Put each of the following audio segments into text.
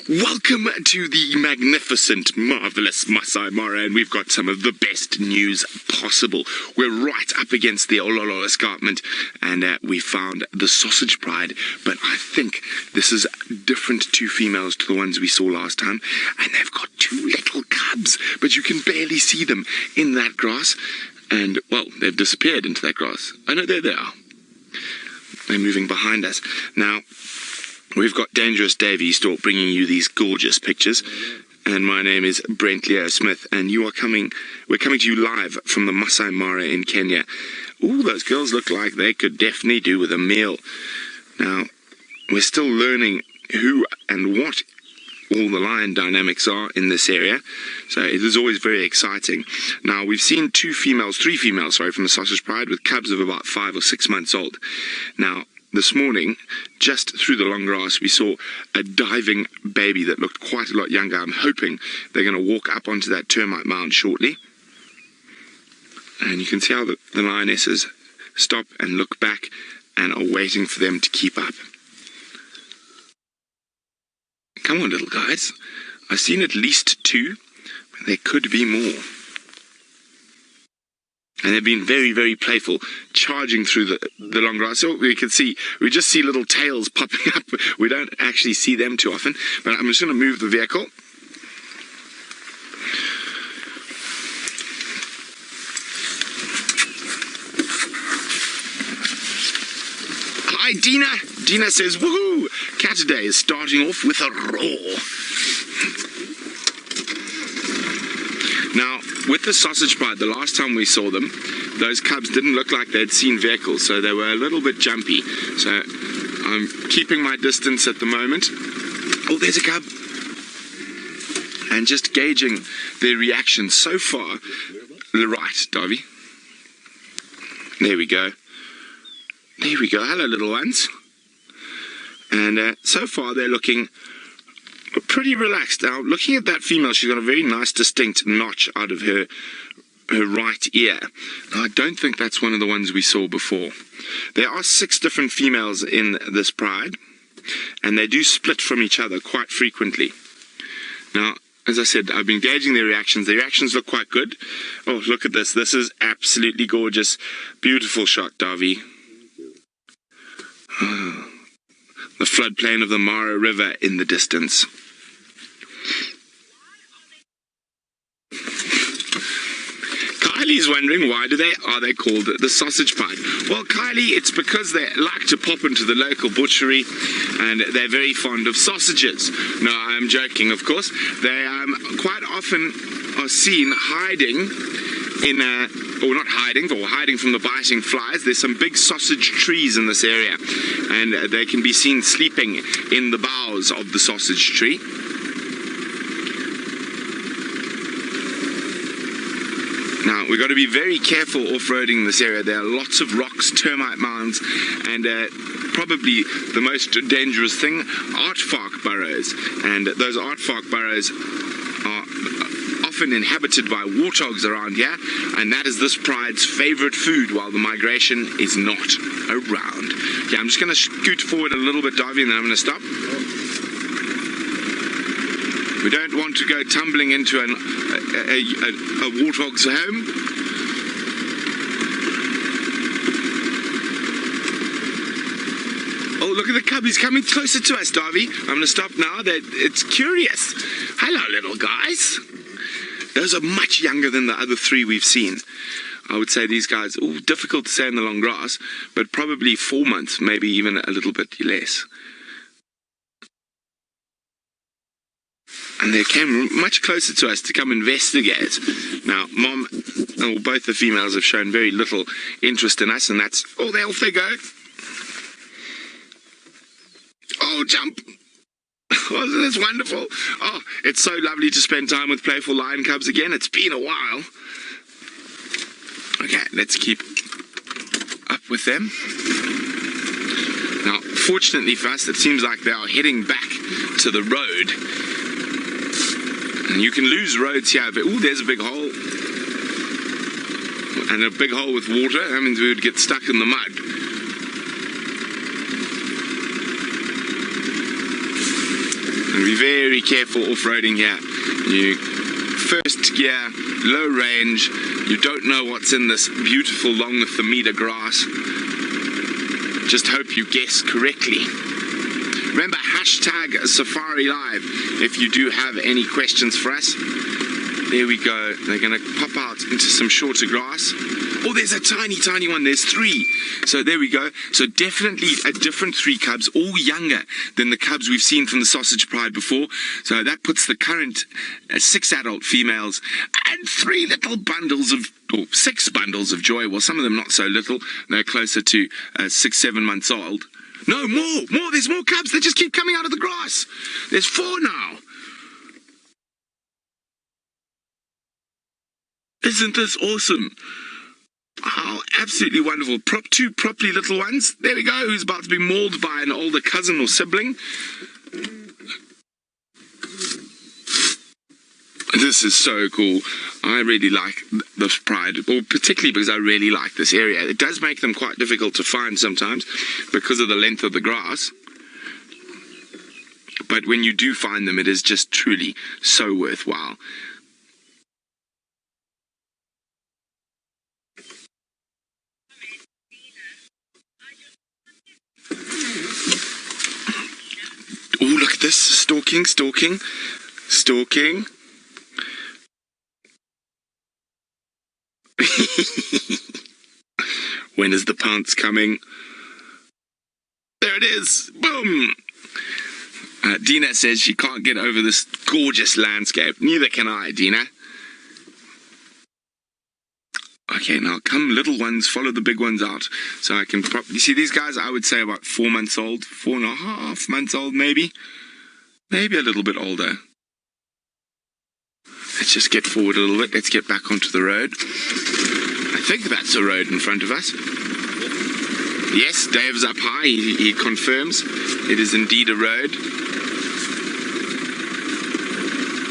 Welcome to the magnificent, marvellous Masai Mara, and we've got some of the best news possible. We're right up against the Ololo escarpment, and we found the sausage pride, but I think this is different two females to the ones we saw last time, and they've got two little cubs, but you can barely see them in that grass, and, well, they've disappeared into that grass. I know, there they are. They're moving behind us. Now, we've got Dangerous Davey Stork bringing you these gorgeous pictures, and my name is Brent Smith, and we're coming to you live from the Masai Mara in Kenya. Ooh, those girls look like they could definitely do with a meal. Now, we're still learning who and what all the lion dynamics are in this area, so it is always very exciting. Now, we've seen three females, from the sausage pride with cubs of about 5 or 6 months old. Now, this morning, just through the long grass, we saw a diving baby that looked quite a lot younger. I'm hoping they're going to walk up onto that termite mound shortly. And you can see how the lionesses stop and look back and are waiting for them to keep up. Come on, little guys. I've seen at least 2, but there could be more. And they've been very, very playful, charging through the long grass. So we just see little tails popping up. We don't actually see them too often. But I'm just going to move the vehicle. Hi, Dina. Dina says, woohoo! Catterday is starting off with a roar. Now, with the sausage pride, the last time we saw them, those cubs didn't look like they'd seen vehicles, so they were a little bit jumpy. So I'm keeping my distance at the moment. Oh, there's a cub. And just gauging their reaction so far. Right, Davy. There we go. There we go. Hello, little ones. And so far they're looking pretty relaxed. Now, looking at that female, she's got a very nice distinct notch out of her right ear. Now, I don't think that's one of the ones we saw before. There are 6 different females in this pride, and they do split from each other quite frequently. Now, as I said, I've been gauging their reactions. Their reactions look quite good. Oh, look at this. This is absolutely gorgeous. Beautiful shot, Davy. Oh, the floodplain of the Mara River in the distance. Kylie's wondering why are they called the sausage pride? Well, Kylie, it's because they like to pop into the local butchery and they're very fond of sausages. No, I'm joking, of course. They quite often are seen hiding in or not hiding, or hiding from the biting flies. There's some big sausage trees in this area, and they can be seen sleeping in the boughs of the sausage tree. Now, we've got to be very careful off-roading in this area. There are lots of rocks, termite mounds, and probably the most dangerous thing, aardvark burrows. And those aardvark burrows are often inhabited by warthogs around here, and that is this pride's favorite food while the migration is not around. Yeah, I'm just going to scoot forward a little bit, Davy, and then I'm going to stop. We don't want to go tumbling into a warthog's home. Oh, look at the cub. He's coming closer to us, Davy. I'm going to stop now. It's curious. Hello, little guys. Those are much younger than the other 3 we've seen. I would say these guys, difficult to say in the long grass, but probably 4 months, maybe even a little bit less. And they came much closer to us to come investigate. Now, both the females have shown very little interest in us, and that's, off they go. Oh, jump. Oh, that's wonderful. Oh, it's so lovely to spend time with playful lion cubs again. It's been a while. Okay, let's keep up with them. Now, fortunately for us, it seems like they are heading back to the road. And you can lose roads here. Oh, there's a big hole. And a big hole with water. That means we would get stuck in the mud. And be very careful off-roading here. You first gear, low range, you don't know what's in this beautiful long thermida grass. Just hope you guess correctly. Remember, hashtag Safari Live if you do have any questions for us. There we go. They're going to pop out into some shorter grass. Oh, there's a tiny, tiny one. There's 3. So there we go. So definitely a different 3 cubs, all younger than the cubs we've seen from the Sausage Pride before. So that puts the current 6 adult females and 3 little bundles of, or 6 bundles of joy. Well, some of them not so little. They're closer to 6, 7 months old. No, more. There's more cubs. They just keep coming out of the grass. There's 4 now. Isn't this awesome? Oh, absolutely wonderful. 2 properly little ones. There we go. Who's about to be mauled by an older cousin or sibling. This is so cool. I really like this pride, or particularly because I really like this area. It does make them quite difficult to find sometimes because of the length of the grass. But when you do find them, it is just truly so worthwhile. Oh, look at this. Stalking. When is the pounce coming? There it is. Boom. Dina says she can't get over this gorgeous landscape. Neither can I, Dina. Okay, now come little ones, follow the big ones out. So I can you see these guys, I would say about 4 months old, 4.5 months old maybe. Maybe a little bit older. Let's just get forward a little bit. Let's get back onto the road. I think that's a road in front of us. Yes, Dave's up high. He confirms it is indeed a road.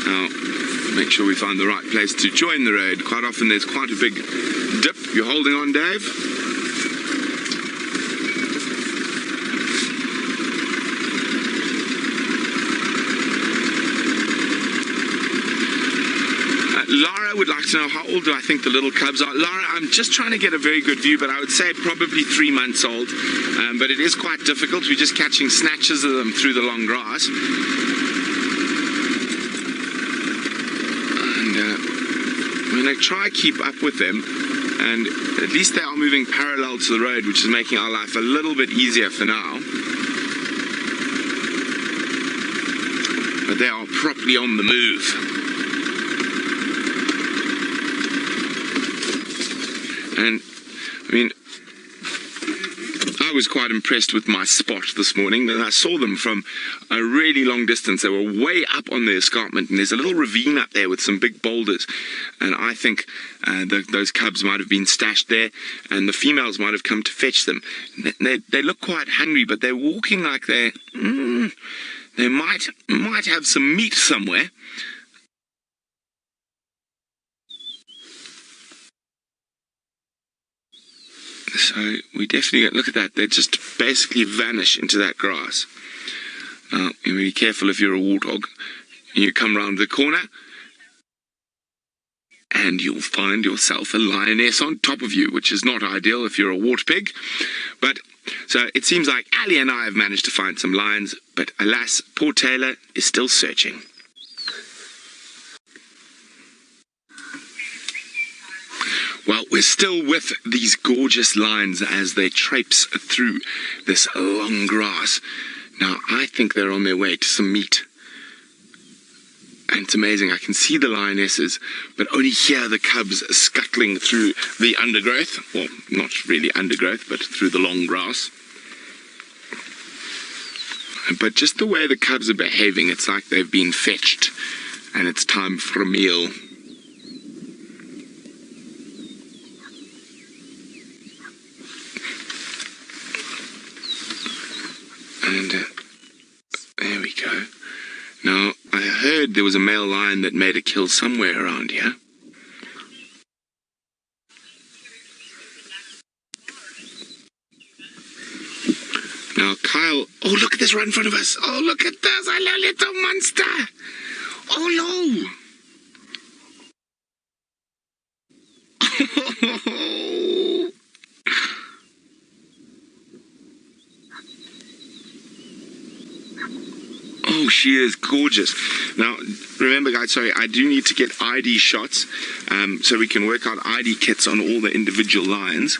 Now, make sure we find the right place to join the road. Quite often there's quite a big dip. You're holding on, Dave? Lara would like to know, how old do I think the little cubs are? Lara, I'm just trying to get a very good view, but I would say probably 3 months old. But it is quite difficult. We're just catching snatches of them through the long grass. And I'm going to try keep up with them. And at least they are moving parallel to the road, which is making our life a little bit easier for now. But they are properly on the move. And, I mean, I was quite impressed with my spot this morning. And I saw them from a really long distance. They were way up on the escarpment, and there's a little ravine up there with some big boulders. And I think those cubs might have been stashed there, and the females might have come to fetch them. They look quite hungry, but they're walking like they might have some meat somewhere. So we definitely look at that. They just basically vanish into that grass. Now, you be careful if you're a warthog. You come round the corner, and you'll find yourself a lioness on top of you, which is not ideal if you're a wart pig. But so it seems like Ali and I have managed to find some lions, but alas, poor Taylor is still searching. Well, we're still with these gorgeous lions as they traipse through this long grass. Now, I think they're on their way to some meat. And it's amazing, I can see the lionesses, but only hear the cubs scuttling through the undergrowth. Well, not really undergrowth, but through the long grass. But just the way the cubs are behaving, it's like they've been fetched, and it's time for a meal. And there we go. Now, I heard there was a male lion that made a kill somewhere around here. Now, Kyle, oh, look at this right in front of us. Oh, look at this. Hello, little monster. Oh, no. Oh, she is gorgeous. Now, remember, guys, sorry, I do need to get ID shots so we can work out ID kits on all the individual lions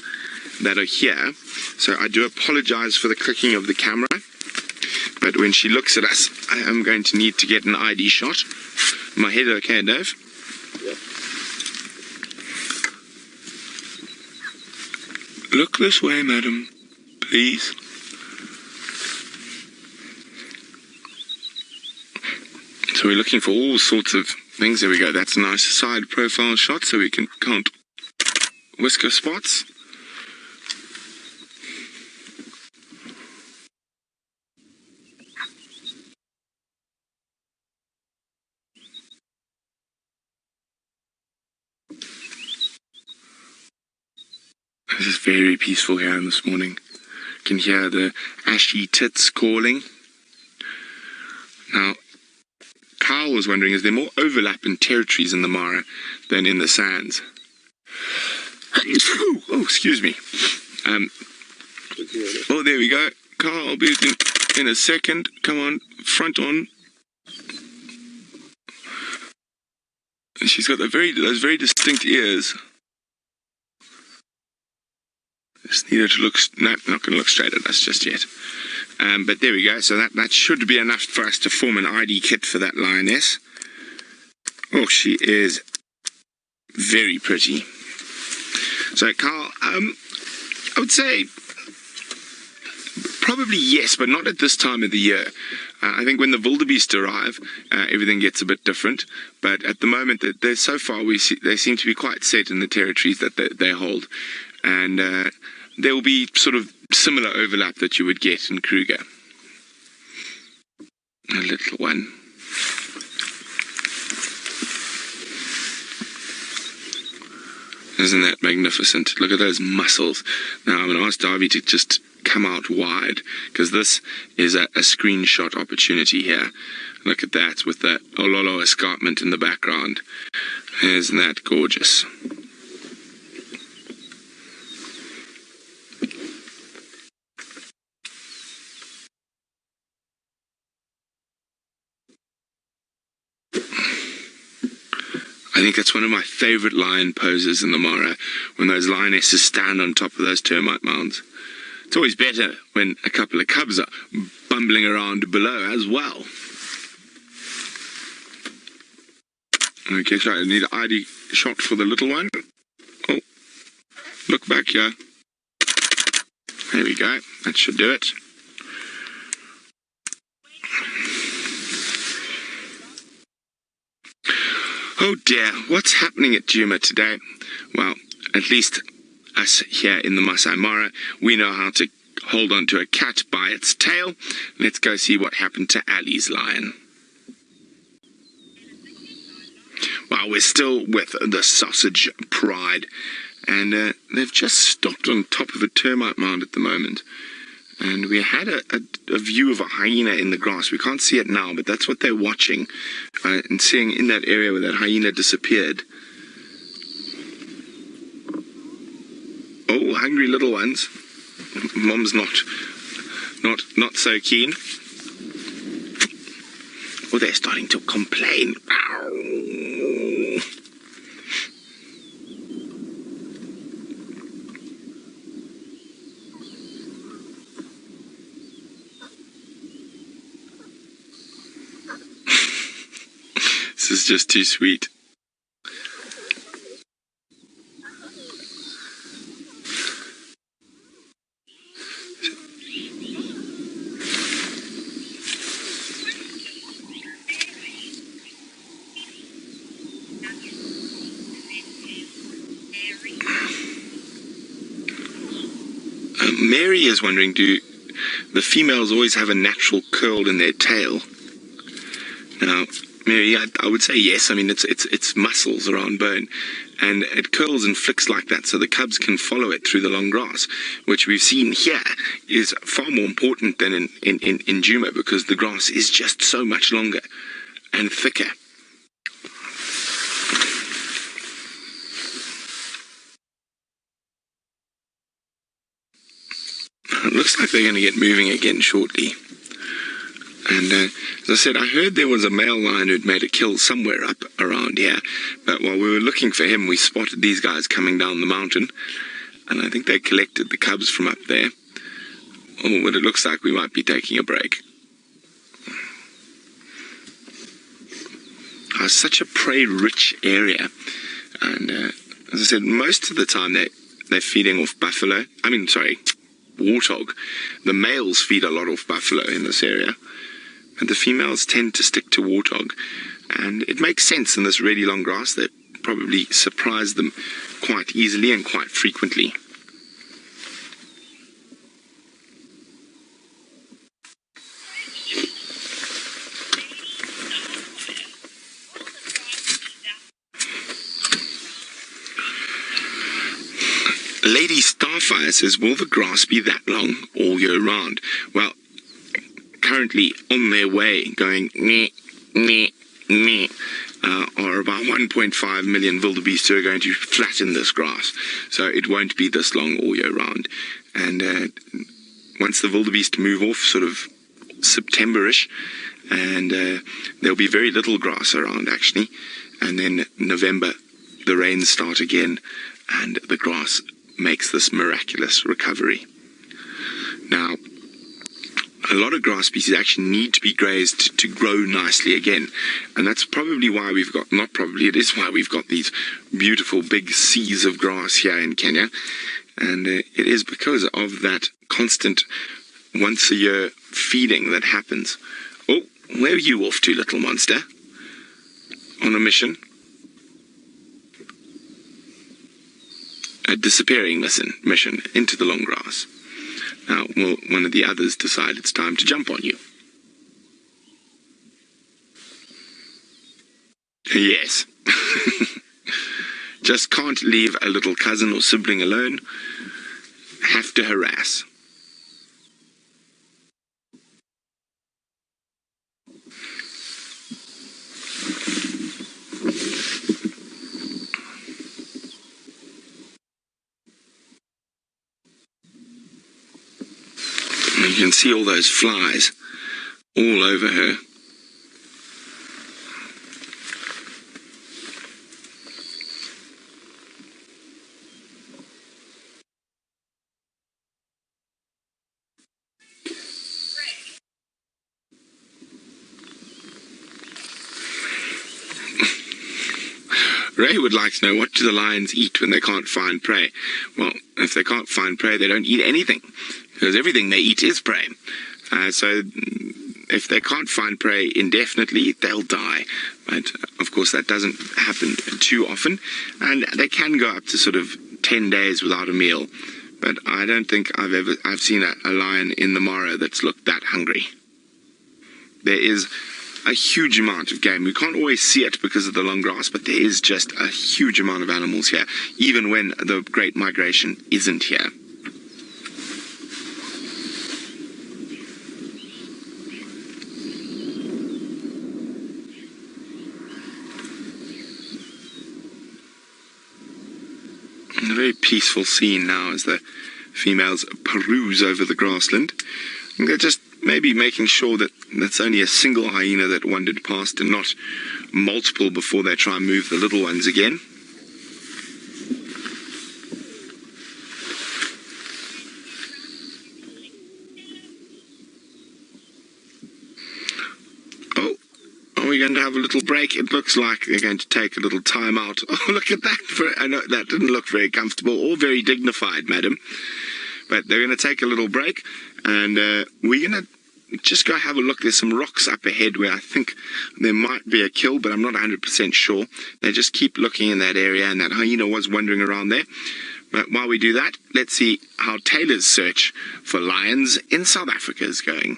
that are here. So I do apologize for the clicking of the camera, but when she looks at us, I am going to need to get an ID shot. My head okay, Dave? Yep. Look this way, madam, please. So we're looking for all sorts of things. There we go. That's a nice side profile shot so we can count whisker spots. This is very peaceful here this morning. You can hear the ashy tits calling. Now, Carl was wondering, is there more overlap in territories in the Mara than in the sands? Oh, excuse me. Oh, there we go. Carl, I'll be with you in a second. Come on, front on. And she's got those very distinct ears. Just need her to look, no, not going to look straight at us just yet. But there we go, so that should be enough for us to form an ID kit for that lioness. Oh, she is very pretty. So, Carl, I would say probably yes, but not at this time of the year. I think when the wildebeest arrive, everything gets a bit different. But at the moment, so far, they seem to be quite set in the territories that they hold. And there will be sort of similar overlap that you would get in Kruger. A little one. Isn't that magnificent? Look at those muscles. Now I'm going to ask Darby to just come out wide, because this is a screenshot opportunity here. Look at that with the Ololo escarpment in the background. Isn't that gorgeous? I think that's one of my favourite lion poses in the Mara, when those lionesses stand on top of those termite mounds. It's always better when a couple of cubs are bumbling around below as well. Okay, so I need an ID shot for the little one. Oh, look back here. There we go, that should do it. Oh dear, what's happening at Djuma today? Well, at least us here in the Masai Mara, we know how to hold on to a cat by its tail. Let's go see what happened to Ali's lion. Well, we're still with the sausage pride, and they've just stopped on top of a termite mound at the moment. And we had a view of a hyena in the grass. We can't see it now, but that's what they're watching and seeing in that area where that hyena disappeared. Oh, hungry little ones. Mom's not so keen. Oh, they're starting to complain. Ow. This is just too sweet. Mary is wondering, do the females always have a natural curl in their tail? Now, Mary, I would say yes. I mean, it's muscles around bone, and it curls and flicks like that, so the cubs can follow it through the long grass, which we've seen here is far more important than in Djuma, because the grass is just so much longer and thicker. It looks like they're going to get moving again shortly. And as I said, I heard there was a male lion who'd made a kill somewhere up around here. But while we were looking for him, we spotted these guys coming down the mountain. And I think they collected the cubs from up there. Oh, what it looks like we might be taking a break. It's such a prey-rich area. And as I said, most of the time they're feeding off buffalo. Warthog. The males feed a lot off buffalo in this area, and the females tend to stick to warthog. And it makes sense in this really long grass. They probably surprise them quite easily and quite frequently. Lady Starfire says, will the grass be that long all year round? Well, currently on their way, going meh, meh, meh, are about 1.5 million wildebeest who are going to flatten this grass. So it won't be this long all year round. And once the wildebeest move off, sort of September-ish, and there'll be very little grass around, actually. And then November, the rains start again, and the grass makes this miraculous recovery. Now, a lot of grass species actually need to be grazed to grow nicely again, and that's probably why we've got, it is why we've got these beautiful big seas of grass here in Kenya, and it is because of that constant once a year feeding that happens. Oh, where are you off to, little monster? On a mission? A disappearing mission into the long grass. Now, will one of the others decide it's time to jump on you? Yes. Just can't leave a little cousin or sibling alone. Have to harass. You can see all those flies all over her. Ray would like to know, what do the lions eat when they can't find prey? Well, if they can't find prey, they don't eat anything, because everything they eat is prey. So if they can't find prey indefinitely, they'll die. But of course that doesn't happen too often, and they can go up to sort of 10 days without a meal. But I don't think I've seen a lion in the Mara that's looked that hungry. There is a huge amount of game. We can't always see it because of the long grass, but there is just a huge amount of animals here, even when the Great Migration isn't here. A very peaceful scene now as the females peruse over the grassland. And they're just maybe making sure that that's only a single hyena that wandered past and not multiple before they try and move the little ones again. Oh, are we going to have a little break? It looks like they're going to take a little time out. Oh, look at that. I know that didn't look very comfortable or very dignified, madam. But they're going to take a little break, and we're going to just go have a look. There's some rocks up ahead where I think there might be a kill, but I'm not 100% sure. They just keep looking in that area, and that hyena was wandering around there. But while we do that, let's see how Taylor's search for lions in South Africa is going.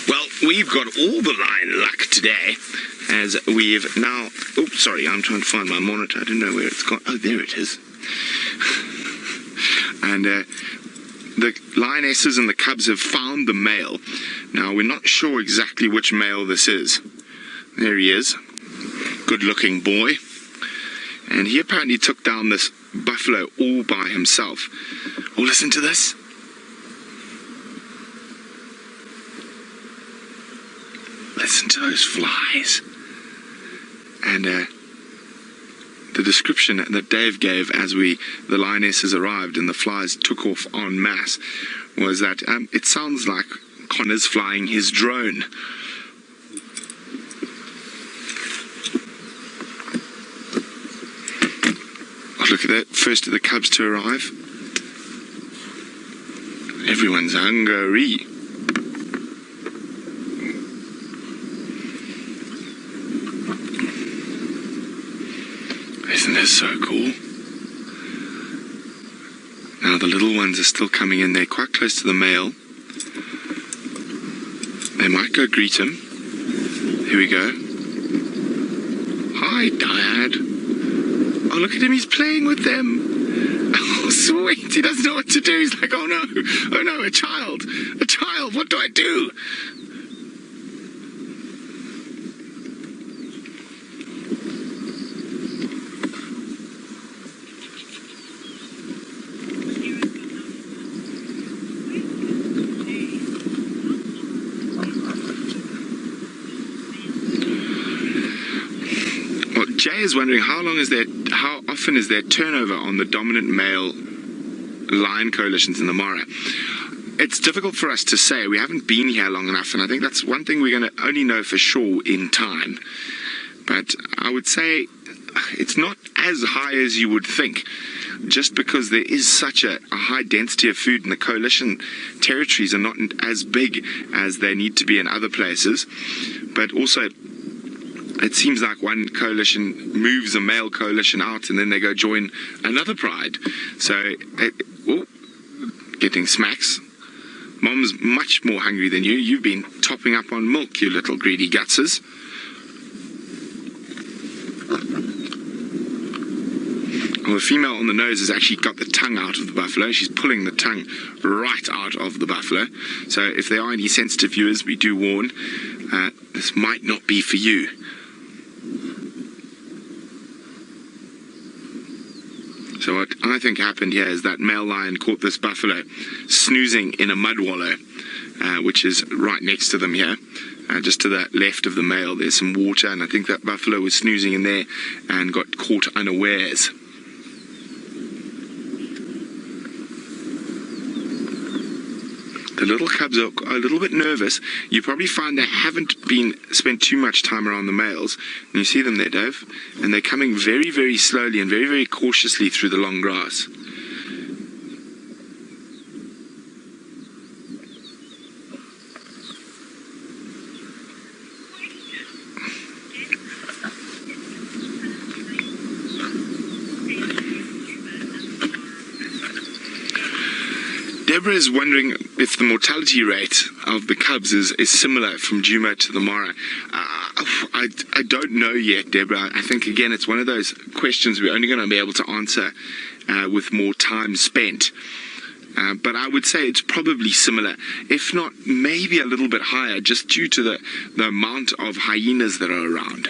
Well, we've got all the lion luck today, as we've now... Oops, sorry, I'm trying to find my monitor. I don't know where it's gone. Oh, there it is. And the lionesses and the cubs have found the male. Now, we're not sure exactly which male this is. There he is. Good-looking boy. And he apparently took down this buffalo all by himself. Oh, listen to this. Listen to those flies. And the description that Dave gave as the lionesses arrived and the flies took off en masse was that it sounds like Connor's flying his drone. Oh, look at that. First of the cubs to arrive. Everyone's hungry. Isn't this so cool? Now the little ones are still coming in. They're quite close to the male. They might go greet him. Here we go. Hi, Dad. Oh, look at him. He's playing with them. Oh, sweet. He doesn't know what to do. He's like, oh no, a child. A child. What do I do? Jay is wondering how often is there turnover on the dominant male lion coalitions in the Mara. It's difficult for us to say. We haven't been here long enough, and I think that's one thing we're going to only know for sure in time. But I would say it's not as high as you would think, just because there is such a high density of food, and the coalition territories are not as big as they need to be in other places. But also, it seems like one coalition moves a male coalition out and then they go join another pride. So, getting smacks. Mom's much more hungry than you. You've been topping up on milk, you little greedy gutses. Well, the female on the nose has actually got the tongue out of the buffalo. She's pulling the tongue right out of the buffalo. So if there are any sensitive viewers, we do warn, this might not be for you. So what I think happened here is that male lion caught this buffalo snoozing in a mud wallow, which is right next to them here. Just to the left of the male, there's some water, and I think that buffalo was snoozing in there and got caught unawares. The little cubs are a little bit nervous. You probably find they haven't spent too much time around the males. And you see them there, Dave? And they're coming very, very slowly and very, very cautiously through the long grass. Deborah is wondering if the mortality rate of the cubs is similar from Djuma to the Mara. I don't know yet, Deborah. I think, again, it's one of those questions we're only going to be able to answer with more time spent. But I would say it's probably similar, if not maybe a little bit higher, just due to the amount of hyenas that are around.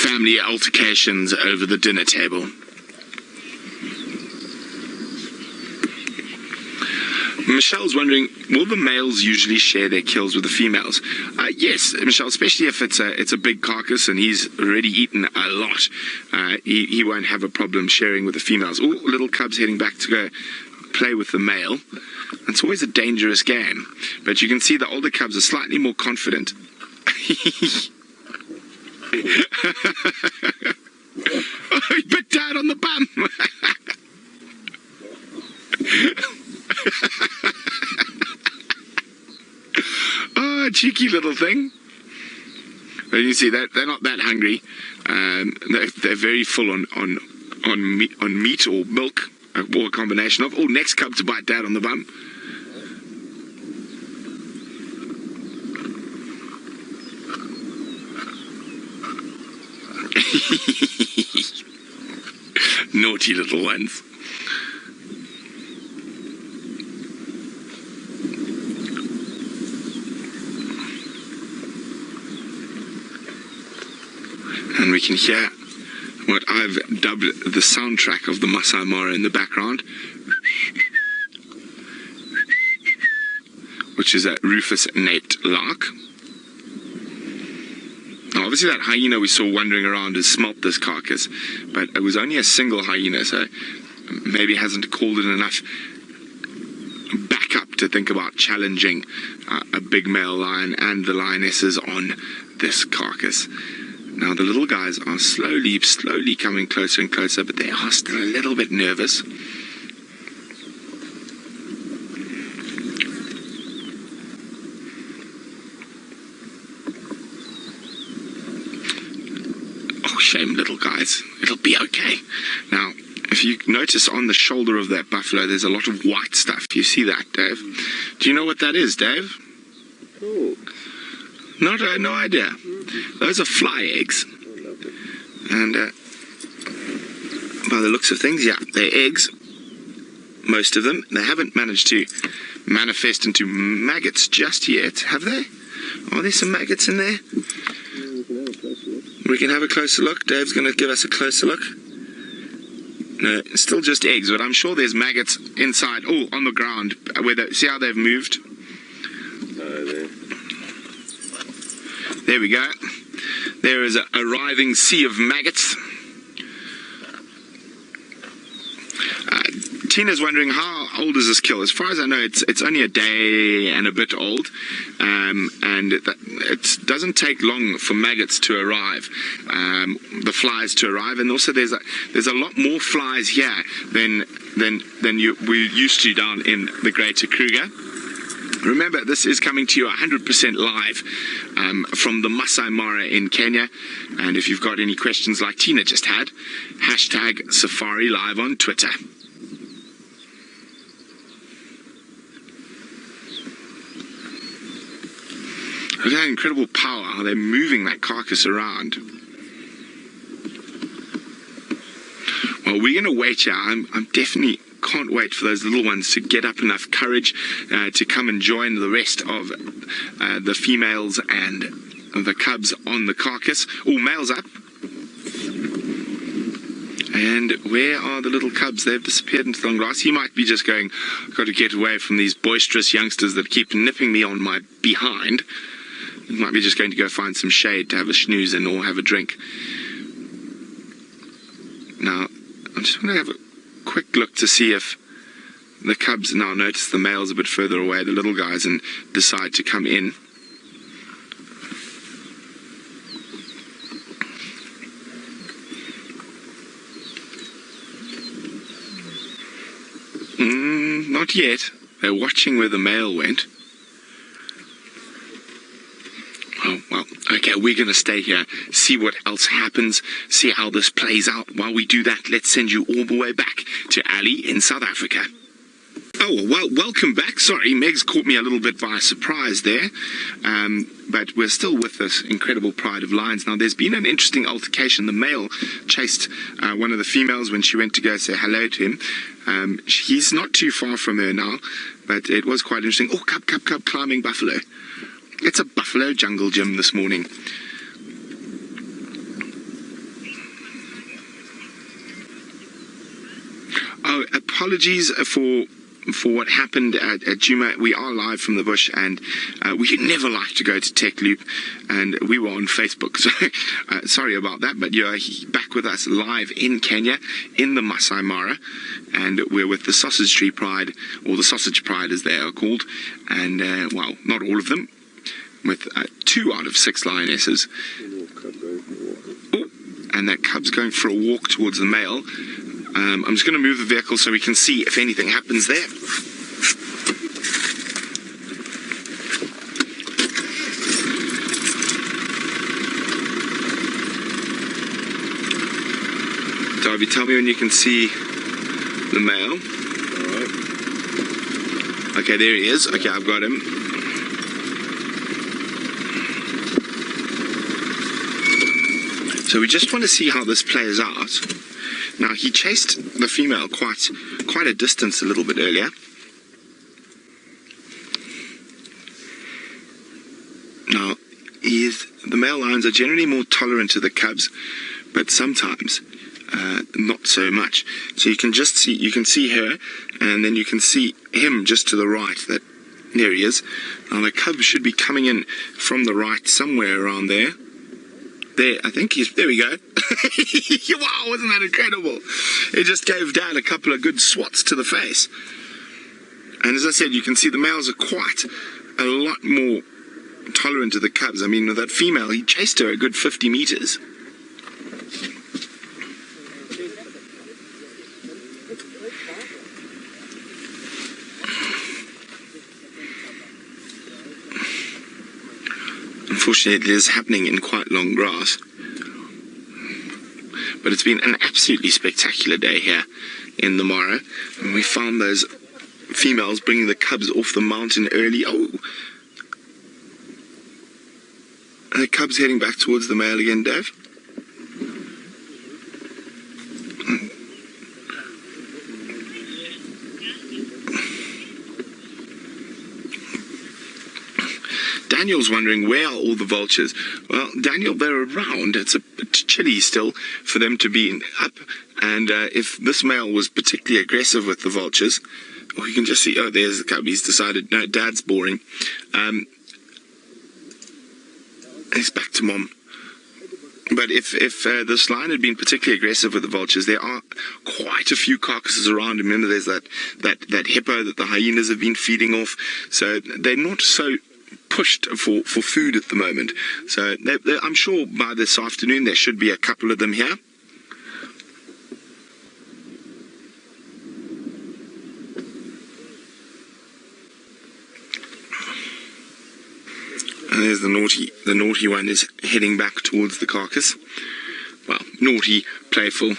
Family altercations over the dinner table. Michelle's wondering, will the males usually share their kills with the females? Yes, Michelle, especially if it's a big carcass and he's already eaten a lot. He won't have a problem sharing with the females. Ooh, little cubs heading back to go play with the male. It's always a dangerous game, but you can see the older cubs are slightly more confident. Oh, he bit Dad on the bum. Oh, Oh, cheeky little thing. But you see that they're not that hungry. They're very full on meat or milk, or a combination of. Oh, next cub to bite Dad on the bum. Naughty little ones. And we can hear what I've dubbed the soundtrack of the Masai Mara in the background, which is a rufous-napped lark. Now, obviously that hyena we saw wandering around has smelt this carcass, but it was only a single hyena, so maybe hasn't called it enough backup to think about challenging a big male lion and the lionesses on this carcass. Now the little guys are slowly coming closer and closer, but they are still a little bit nervous. Oh, shame, little guys. It'll be okay. Now, if you notice on the shoulder of that buffalo, there's a lot of white stuff. You see that, Dave? Do you know what that is, Dave? Oh. No idea. Those are fly eggs. And by the looks of things, yeah, they're eggs. Most of them. They haven't managed to manifest into maggots just yet, have they? Are there some maggots in there? We can have a closer look. Dave's going to give us a closer look. No, still just eggs, but I'm sure there's maggots inside. Oh, on the ground. See how they've moved? There we go. There is a writhing sea of maggots. Tina's wondering, how old is this kill? As far as I know, it's only a day and a bit old, and it doesn't take long for maggots to arrive, the flies to arrive, and also there's a lot more flies here than we're used to down in the Greater Kruger. Remember, this is coming to you 100% live from the Masai Mara in Kenya. And if you've got any questions like Tina just had, hashtag Safari Live on Twitter. Look at that incredible power, how they're moving that carcass around. Well, we're going to wait here. I'm definitely can't wait for those little ones to get up enough courage to come and join the rest of the females and the cubs on the carcass. Oh, male's up. And where are the little cubs? They've disappeared into the long grass. He might be just going, got to get away from these boisterous youngsters that keep nipping me on my behind. He might be just going to go find some shade to have a snooze in or have a drink. Now, I'm just going to have a quick look to see if the cubs now notice the males a bit further away, the little guys, and decide to come in. Not yet. They're watching where the male went. Oh, well, okay, we're going to stay here, see what else happens, see how this plays out. While we do that, let's send you all the way back to Ali in South Africa. Oh, well, welcome back. Sorry, Meg's caught me a little bit by surprise there. But we're still with this incredible pride of lions. Now, there's been an interesting altercation. The male chased one of the females when she went to go say hello to him. He's not too far from her now, but it was quite interesting. Oh, cub, climbing buffalo. It's a buffalo jungle gym this morning. Oh, apologies for what happened at Djuma. We are live from the bush, and we never like to go to Tech Loop, and we were on Facebook, so sorry about that, but you're back with us live in Kenya, in the Masai Mara, and we're with the Sausage Tree Pride, or the Sausage Pride as they are called, and, well, not all of them, with 2 out of 6 lionesses. Oh, and that cub's going for a walk towards the male. I'm just going to move the vehicle so we can see if anything happens there. Harvey, tell me when you can see the male. Alright. Okay, there he is. Okay, I've got him. So we just want to see how this plays out. Now, he chased the female quite a distance a little bit earlier. Now, the male lions are generally more tolerant to the cubs, but sometimes not so much. So you can see her, and then you can see him just to the right. There he is. Now the cub should be coming in from the right, somewhere around there. There, I think there we go. Wow, wasn't that incredible? It just gave Dad a couple of good swats to the face. And as I said, you can see the males are quite a lot more tolerant to the cubs. I mean, with that female, he chased her a good 50 meters. Unfortunately, it is happening in quite long grass. But it's been an absolutely spectacular day here in the Mara. And we found those females bringing the cubs off the mountain early. Oh! Are the cubs heading back towards the male again, Dave? Daniel's wondering, where are all the vultures? Well, Daniel, they're around. It's a bit chilly still for them to be up. And if this male was particularly aggressive with the vultures, you can just see, oh, there's the cub. He's decided, no, Dad's boring. He's back to Mom. But if this lion had been particularly aggressive with the vultures, there are quite a few carcasses around. Remember, there's that hippo that the hyenas have been feeding off. So they're not so pushed for food at the moment. So I'm sure by this afternoon there should be a couple of them here. And there's the naughty one is heading back towards the carcass. Well, naughty, playful.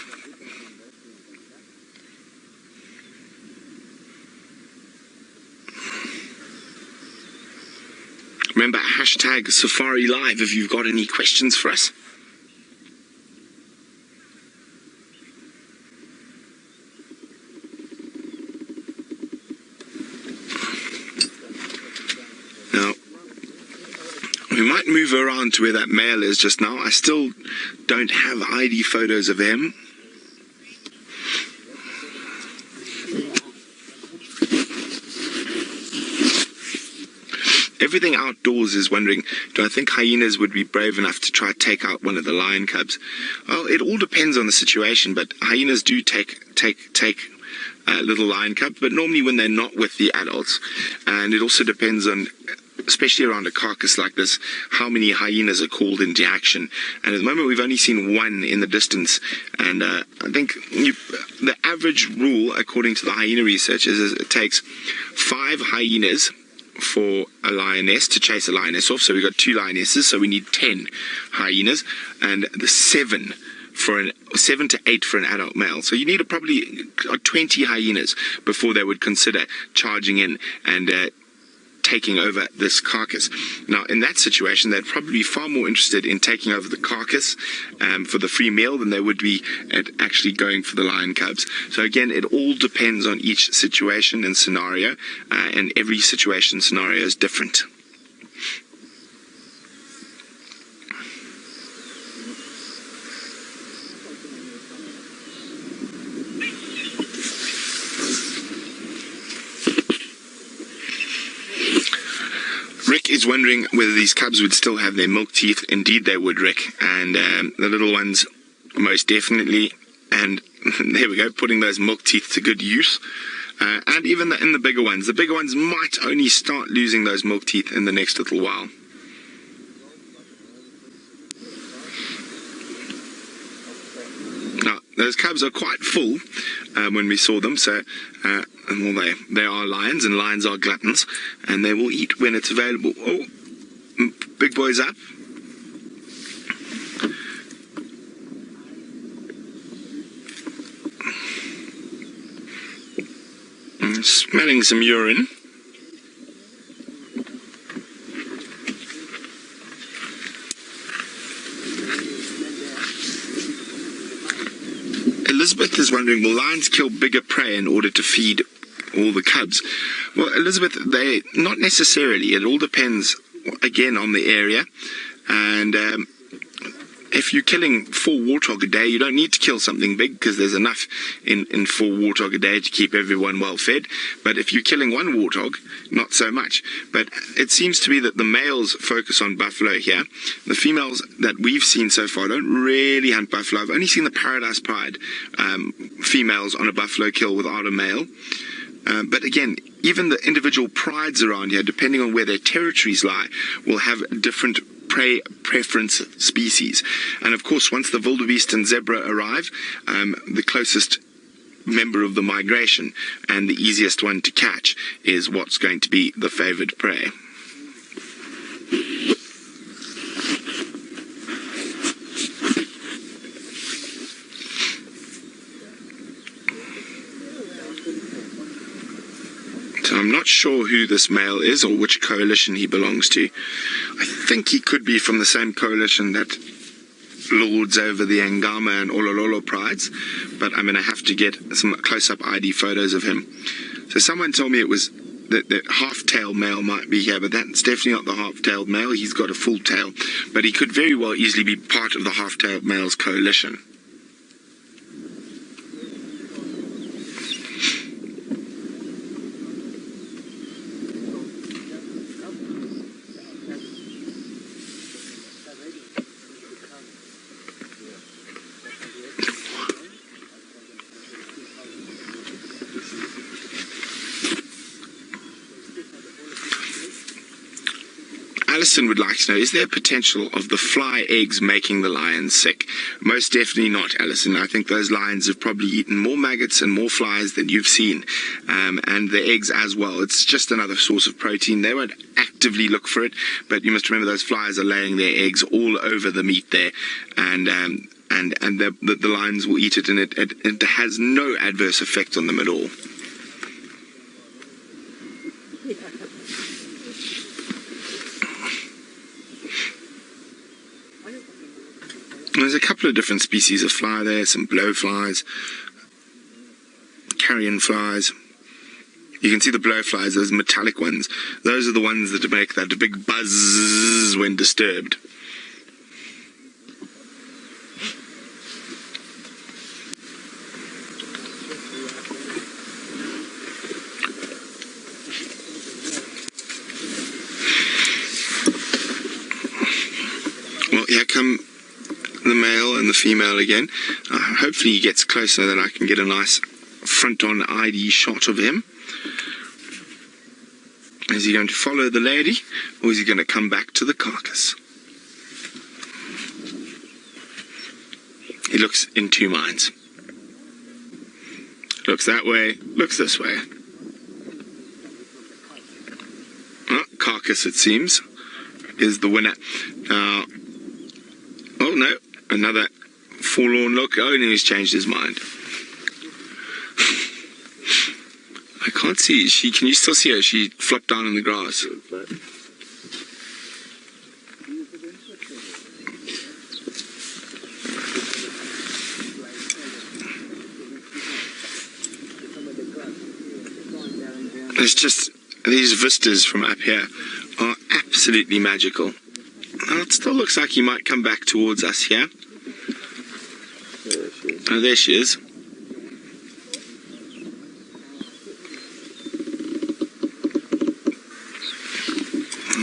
Remember, hashtag Safari Live if you've got any questions for us. Now, we might move around to where that male is just now. I still don't have ID photos of him. Everything outdoors is wondering, do I think hyenas would be brave enough to try to take out one of the lion cubs? Well, it all depends on the situation, but hyenas do take little lion cubs, but normally when they're not with the adults. And it also depends on, especially around a carcass like this, how many hyenas are called into action. And at the moment we've only seen one in the distance, and I think the average rule, according to the hyena researchers, is it takes 5 hyenas for a lioness to chase a lioness off. So we've got 2 lionesses, so we need 10 hyenas, and the 7 to 8 for an adult male. So you need probably 20 hyenas before they would consider charging in and taking over this carcass. Now, in that situation, they'd probably be far more interested in taking over the carcass for the free meal than they would be at actually going for the lion cubs. So again, it all depends on each situation and scenario, and every situation scenario is different. Rick is wondering whether these cubs would still have their milk teeth. Indeed they would, Rick. And the little ones, most definitely. And there we go, putting those milk teeth to good use. And even in the bigger ones. The bigger ones might only start losing those milk teeth in the next little while. Now, those cubs are quite full when we saw them, so well, they are lions, and lions are gluttons, and they will eat when it's available. Oh, big boy's up. smelling some urine. Elizabeth is wondering, will lions kill bigger prey in order to feed all the cubs? Well, Elizabeth, they not necessarily. It all depends, again, on the area. And if you're killing 4 warthog a day, you don't need to kill something big because there's enough in 4 warthog a day to keep everyone well fed. But if you're killing 1 warthog, not so much. But it seems to be that the males focus on buffalo here. The females that we've seen so far don't really hunt buffalo. I've only seen the Paradise Pride females on a buffalo kill without a male. But again, even the individual prides around here, depending on where their territories lie, will have different prey preference species. And of course, once the wildebeest and zebra arrive, the closest member of the migration and the easiest one to catch is what's going to be the favored prey. So I'm not sure who this male is or which coalition he belongs to. I think he could be from the same coalition that lords over the Angama and Olololo prides, but I'm going to have to get some close-up ID photos of him. So someone told me it was the half-tailed male might be here, but that's definitely not the half-tailed male. He's got a full tail, but he could very well easily be part of the half-tailed male's coalition. Alison would like to know, is there potential of the fly eggs making the lions sick? Most definitely not, Alison. I think those lions have probably eaten more maggots and more flies than you've seen, and the eggs as well. It's just another source of protein. They won't actively look for it, but you must remember those flies are laying their eggs all over the meat there, and the lions will eat it, and it has no adverse effect on them at all. There's a couple of different species of fly there, some blowflies, carrion flies. You can see the blowflies, those metallic ones. Those are the ones that make that big buzz when disturbed. Well, here come the male and the female again. Hopefully he gets close so that I can get a nice front-on ID shot of him. Is he going to follow the lady, or is he going to come back to the carcass? He looks in 2 minds. Looks that way, looks this way. Oh, carcass, it seems, is the winner. Now, oh no, another forlorn look. Oh, and he's changed his mind. I can't see. Can you still see her? She flopped down in the grass. It's just, these vistas from up here are absolutely magical. Oh, it still looks like he might come back towards us here. Oh, there she is.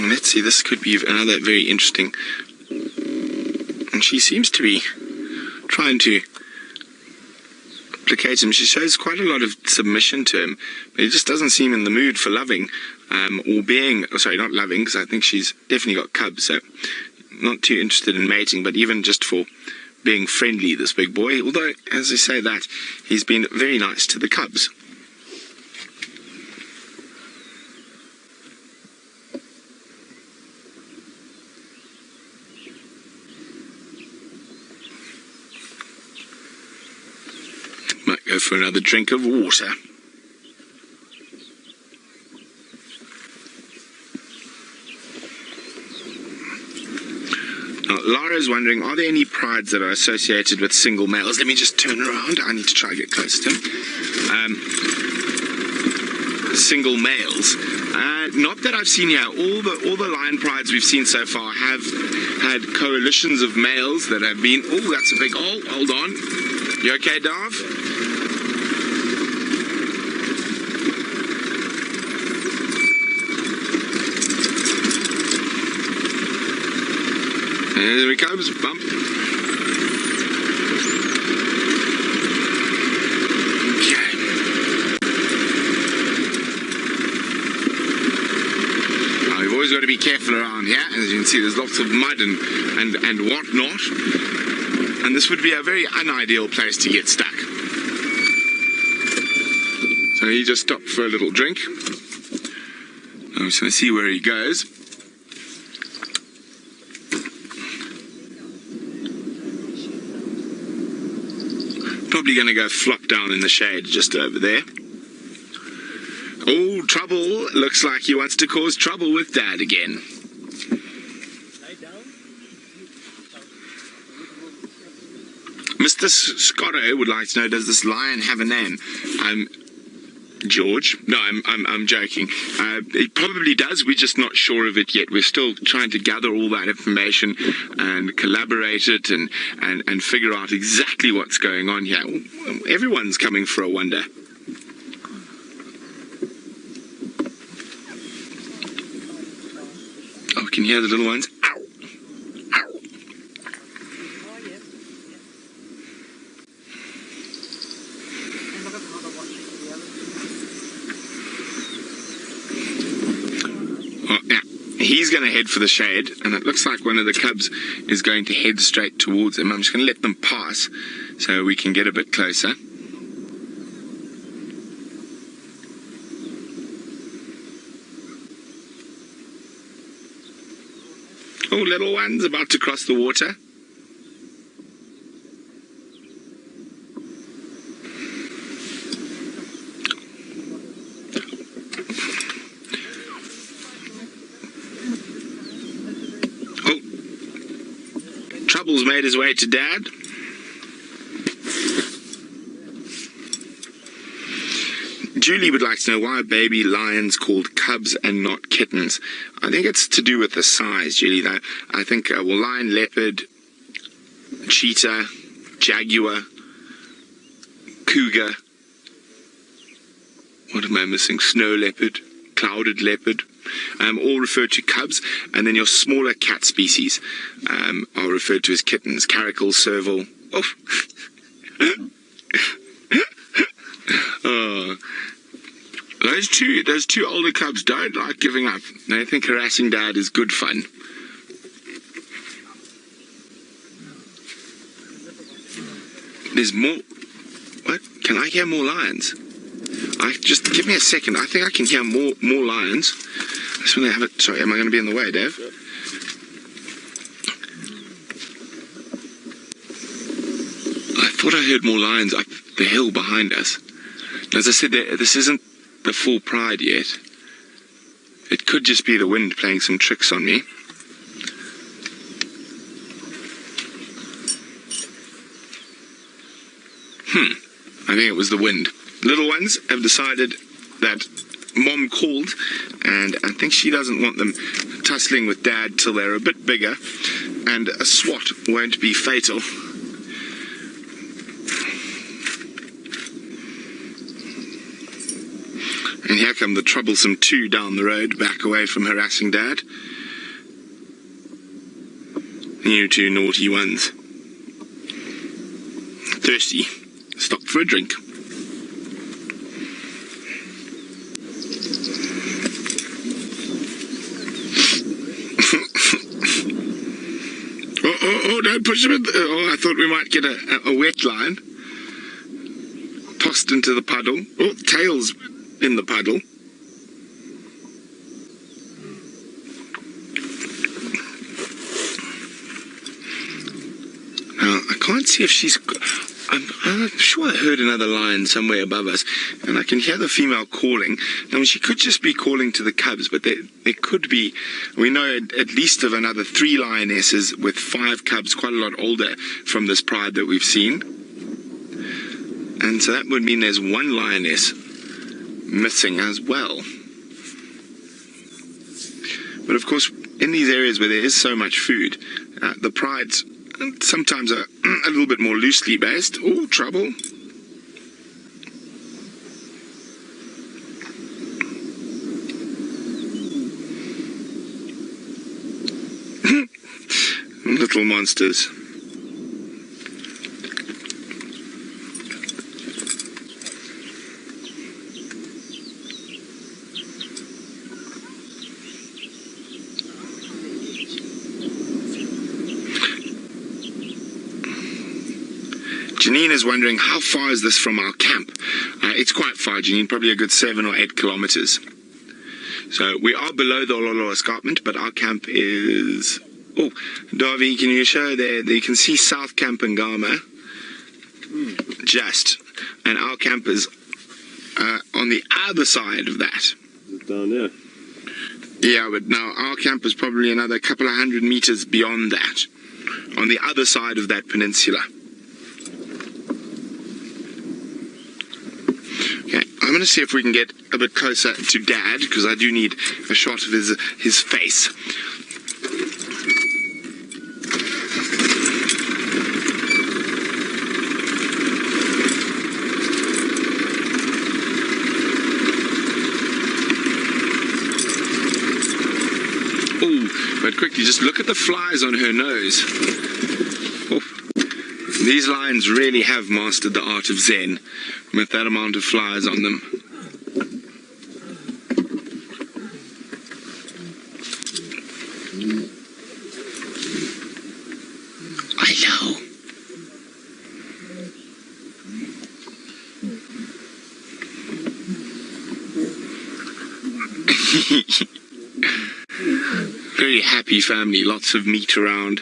Let's see, this could be another very interesting. And she seems to be trying to placate him. She shows quite a lot of submission to him, but he just doesn't seem in the mood for loving, or being, sorry, not loving, because I think she's definitely got cubs, so not too interested in mating, but even just for being friendly, this big boy. Although, as I say that, he's been very nice to the cubs. Might go for another drink of water. Lara's wondering, are there any prides that are associated with single males? Let me just turn around. I need to try to get close to him. Single males. Not that I've seen here. All the lion prides we've seen so far have had coalitions of males that have been... Oh, that's a big... Oh, hold on. You okay, Dav? There he comes. Bump. Always got to be careful around here. As you can see, there's lots of mud and whatnot, and this would be a very unideal place to get stuck. So he just stopped for a little drink. I'm just going to see where he goes. Probably going to go flop down in the shade just over there. Oh, trouble. Looks like he wants to cause trouble with Dad again. Mr. Scotto would like to know, does this lion have a name? George? No, I'm joking. It probably does. We're just not sure of it yet. We're still trying to gather all that information and collaborate it and figure out exactly what's going on here. Everyone's coming for a wonder. Oh, we can hear the little ones. Ow! Ow! Oh, yeah. He's going to head for the shade, and it looks like one of the cubs is going to head straight towards him. I'm just going to let them pass so we can get a bit closer. Oh, little one's about to cross the water. Oh, Trouble's made his way to Dad. Julie would like to know why are baby lions called cubs and not kittens. I think it's to do with the size, Julie. I think, lion, leopard, cheetah, jaguar, cougar. What am I missing? Snow leopard, clouded leopard. All referred to cubs. And then your smaller cat species are referred to as kittens. Caracal, serval. Oh. Oh. Those two older cubs don't like giving up. They think harassing Dad is good fun. There's more. What? Can I hear more lions? Just give me a second. I think I can hear more lions. I just want to have it. Sorry, am I going to be in the way, Dave? Yep. I thought I heard more lions up the hill behind us. As I said, this isn't the full pride yet. It could just be the wind playing some tricks on me. I think it was the wind. Little ones have decided that Mom called, and I think she doesn't want them tussling with Dad till they're a bit bigger, and a swat won't be fatal. And here come the troublesome two down the road, back away from harassing Dad. You two naughty ones. Thirsty. Stop for a drink. Oh, don't push him in. Oh, I thought we might get a wet line. Tossed into the puddle. Oh, tail's in the puddle. Now, I can't see if she's... I'm sure I heard another lion somewhere above us, and I can hear the female calling. Now, she could just be calling to the cubs, but there could be, we know at least of another 3 lionesses with 5 cubs, quite a lot older from this pride that we've seen. And so that would mean there's 1 lioness missing as well. But of course, in these areas where there is so much food, the prides sometimes are a little bit more loosely based. Oh, trouble. Little monsters. Janine is wondering, how far is this from our camp? It's quite far, Janine, probably a good 7 or 8 kilometers. So we are below the Ololo escarpment, but our camp is... Oh, Darby, can you show there? You can see South Camp and Ngama. Just. And our camp is on the other side of that. Down there? Yeah, but now our camp is probably another couple of 100 meters beyond that, on the other side of that peninsula. I'm going to see if we can get a bit closer to Dad, because I do need a shot of his face. Oh, but quickly, just look at the flies on her nose. Oh. These lions really have mastered the art of Zen with that amount of flies on them. Hello. Very happy family, lots of meat around.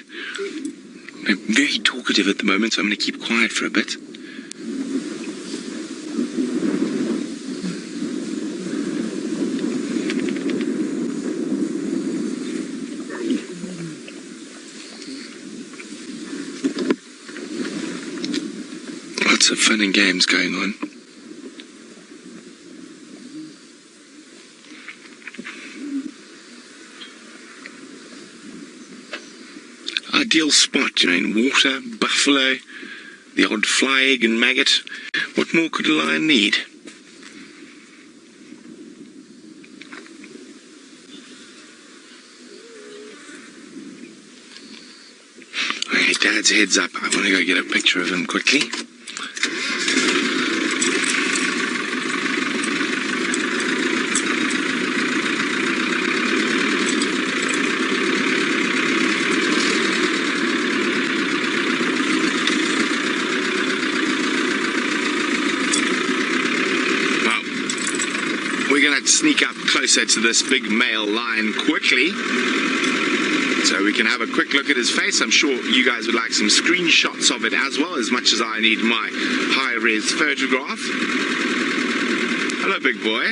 I'm very talkative at the moment, so I'm going to keep quiet for a bit. Lots of fun and games going on. Ideal spot, you know, in water, buffalo, the odd fly egg and maggot. What more could a lion need? Okay, Dad's head's up. I want to go get a picture of him quickly. We're going to have to sneak up closer to this big male lion quickly, so we can have a quick look at his face. I'm sure you guys would like some screenshots of it as well, as much as I need my high-res photograph. Hello, big boy.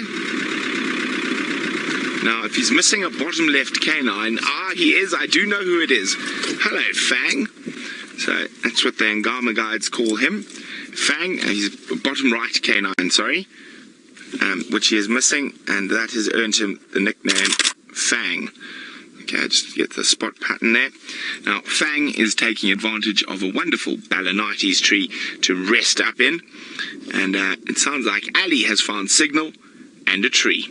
Now, if he's missing a bottom left canine, he is. I do know who it is. Hello, Fang. So that's what the Ngama guides call him. Fang, he's bottom right canine, sorry. Which he is missing, and that has earned him the nickname Fang. Okay, just get the spot pattern there. Now, Fang is taking advantage of a wonderful Balanites tree to rest up in, and it sounds like Ali has found signal and a tree.